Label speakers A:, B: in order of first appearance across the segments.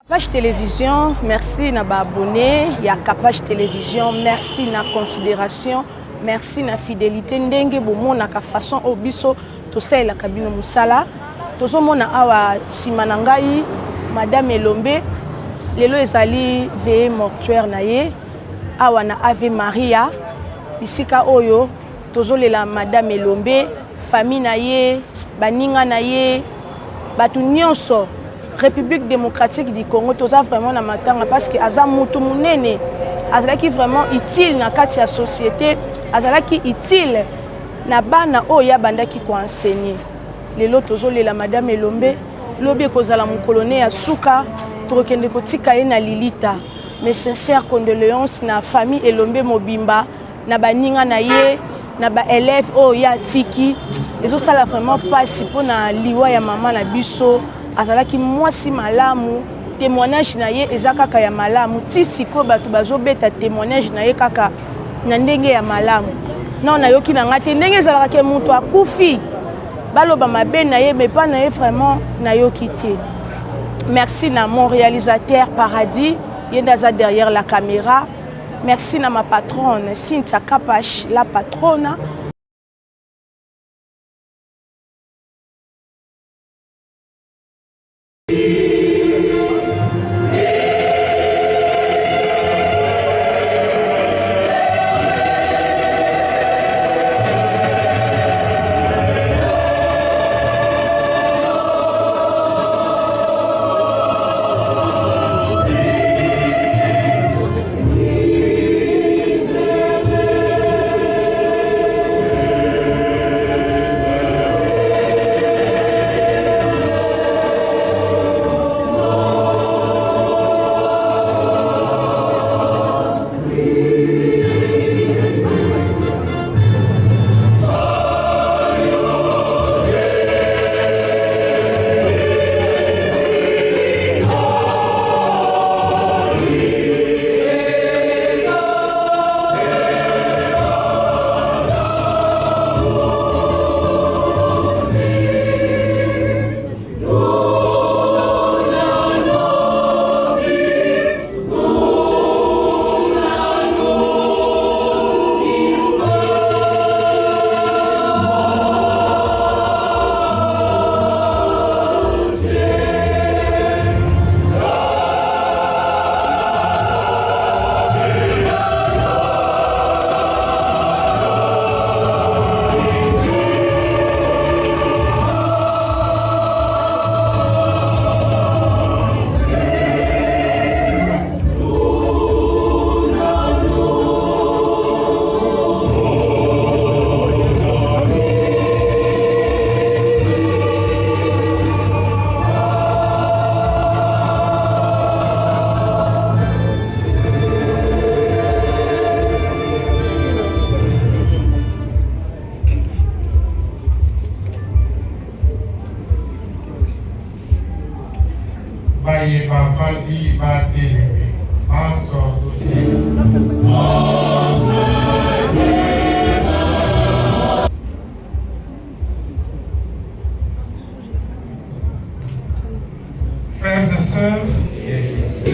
A: Capage Télévision, merci na ba abonné, il y a Capage Télévision, merci na considération, merci na fidélité ndenge bomona ka façon obiso to sala kabino musala. Tozo mona awa simana ngai Madame Elombe lelo ezali veillée mortuaire na ye awa na Ave Maria bisika oyo tozo lela Madame Elombe famille na ye baninga na ye batu nyonso République démocratique du Congo, tout ça vraiment na matanga parce que aza mutu munene azalaki vraiment utile na kati ya société, azalaki utile na bana oya bandaki ko enseigner. Lelo tozolela Madame Elombe lobi kozala mukolone ya suka tokende kotika ye na lilita. Mes sincères condoléances na famille Elombe Mobimba na baninga na ye na ba élèves oya tiki ezo sala vraiment pasi pona liwa ya mama na biso. Azalaki mwasi malamu témoignage na ye eza kaka ya malamu ti siko bato bazobeta témoignage na ye kaka na ndenge ya malamu non na yoki na ngate ndenge ezalaka ke mutu akufi baloba mabe na ye mais pas na ye vraiment na yoki te. Merci na mon réalisateur Paradis yendaza derrière la caméra. Merci na ma patronne Cynthia Capage la patronne.
B: Frères et sœurs, et je sais.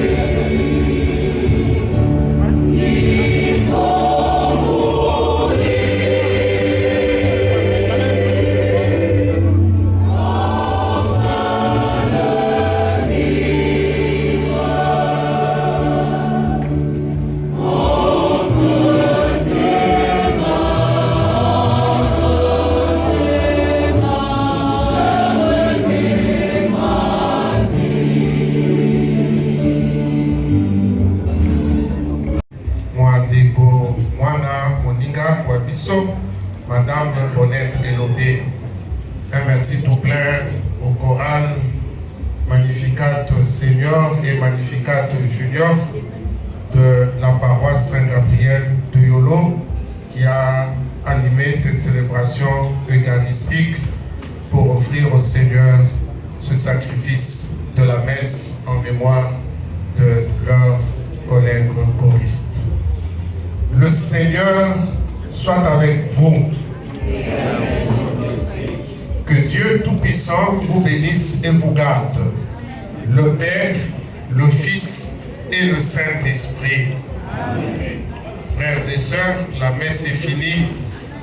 B: Madame Bonnette Elombe, un merci tout plein au choral Magnificat Senior et Magnificat Junior de la paroisse Saint-Gabriel de Yolo qui a animé cette célébration eucharistique pour offrir au Seigneur ce sacrifice de la messe en mémoire de leurs collègues choristes. Le Seigneur soit avec vous. Que Dieu Tout-Puissant vous bénisse et vous garde. Le Père, le Fils et le Saint-Esprit. Frères et sœurs, la messe est finie.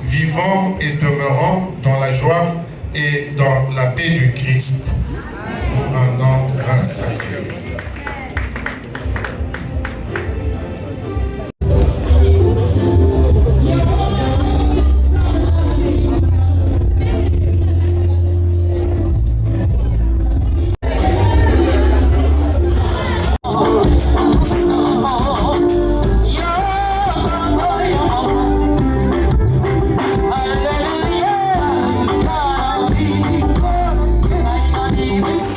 B: Vivons et demeurons dans la joie et dans la paix du Christ. Nous rendons grâce à Dieu.
C: Yes,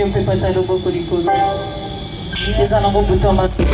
C: soki mpe pata loboko likolo eza nango buto ambasi